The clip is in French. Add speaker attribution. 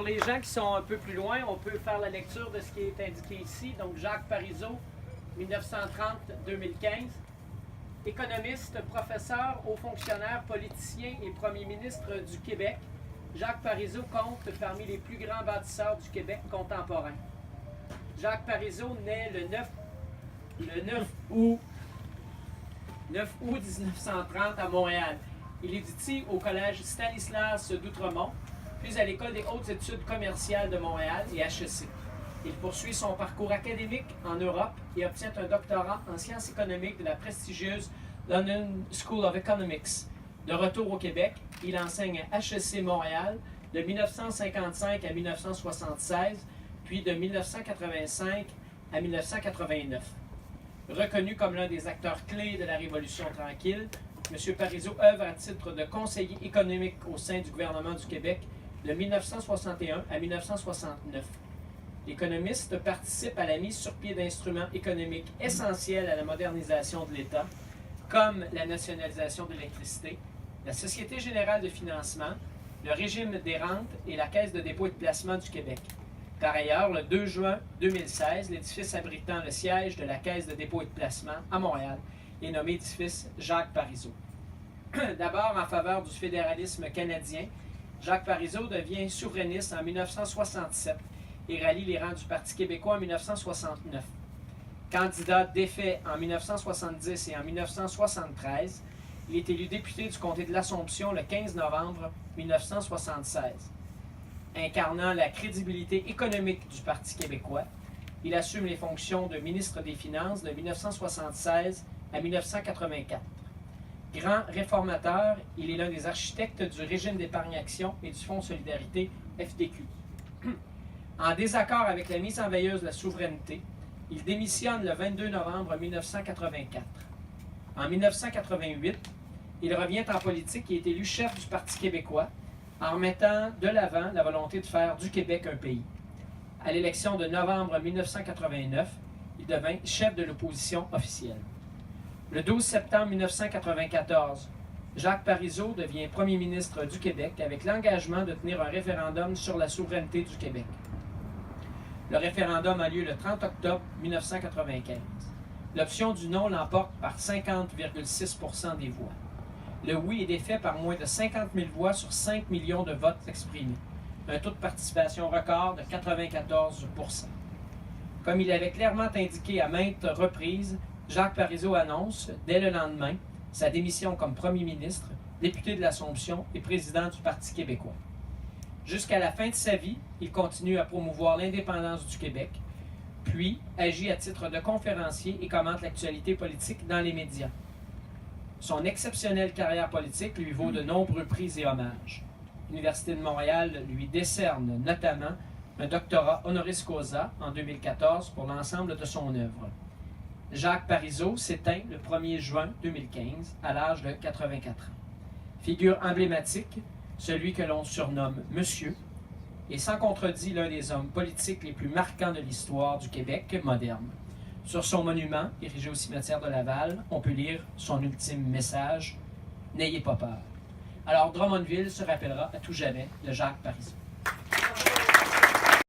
Speaker 1: les gens qui sont un peu plus loin, on peut faire la lecture de ce qui est indiqué ici. Donc, Jacques Parizeau, 1930-2015. Économiste, professeur, haut fonctionnaire, politicien et premier ministre du Québec, Jacques Parizeau compte parmi les plus grands bâtisseurs du Québec contemporain. Jacques Parizeau naît le 9 août 1930 à Montréal. Il étudie au collège Stanislas d'Outremont, puis à l'École des hautes études commerciales de Montréal et HEC. Il poursuit son parcours académique en Europe et obtient un doctorat en sciences économiques de la prestigieuse London School of Economics. De retour au Québec, il enseigne à HEC Montréal de 1955 à 1976, puis de 1985 à 1989. Reconnu comme l'un des acteurs clés de la Révolution tranquille, M. Parizeau œuvre à titre de conseiller économique au sein du gouvernement du Québec de 1961 à 1969. L'économiste participe à la mise sur pied d'instruments économiques essentiels à la modernisation de l'État, comme la nationalisation de l'électricité, la Société générale de financement, le régime des rentes et la Caisse de dépôt et de placement du Québec. Par ailleurs, le 2 juin 2016, l'édifice abritant le siège de la Caisse de dépôt et de placement à Montréal est nommé édifice Jacques Parizeau. D'abord, en faveur du fédéralisme canadien, Jacques Parizeau devient souverainiste en 1967 et rallie les rangs du Parti québécois en 1969. Candidat défait en 1970 et en 1973, il est élu député du comté de l'Assomption le 15 novembre 1976. Incarnant la crédibilité économique du Parti québécois, il assume les fonctions de ministre des Finances de 1976 à 1984. Grand réformateur, il est l'un des architectes du régime d'épargne-action et du Fonds de solidarité FTQ. En désaccord avec la mise en veilleuse de la souveraineté, il démissionne le 22 novembre 1984. En 1988, il revient en politique et est élu chef du Parti québécois en remettant de l'avant la volonté de faire du Québec un pays. À l'élection de novembre 1989, il devint chef de l'opposition officielle. Le 12 septembre 1994, Jacques Parizeau devient premier ministre du Québec avec l'engagement de tenir un référendum sur la souveraineté du Québec. Le référendum a lieu le 30 octobre 1995. L'option du non l'emporte par 50,6% des voix. Le oui est défait par moins de 50 000 voix sur 5 millions de votes exprimés. Un taux de participation record de 94%. Comme il avait clairement indiqué à maintes reprises, Jacques Parizeau annonce, dès le lendemain, sa démission comme premier ministre, député de l'Assomption et président du Parti québécois. Jusqu'à la fin de sa vie, il continue à promouvoir l'indépendance du Québec, puis agit à titre de conférencier et commente l'actualité politique dans les médias. Son exceptionnelle carrière politique lui vaut de nombreux prix et hommages. L'Université de Montréal lui décerne notamment un doctorat honoris causa en 2014 pour l'ensemble de son œuvre. Jacques Parizeau s'éteint le 1er juin 2015 à l'âge de 84 ans. Figure emblématique, celui que l'on surnomme Monsieur, et sans contredit l'un des hommes politiques les plus marquants de l'histoire du Québec moderne. Sur son monument, érigé au cimetière de Laval, on peut lire son ultime message « N'ayez pas peur ». Alors Drummondville se rappellera à tout jamais de Jacques Parizeau.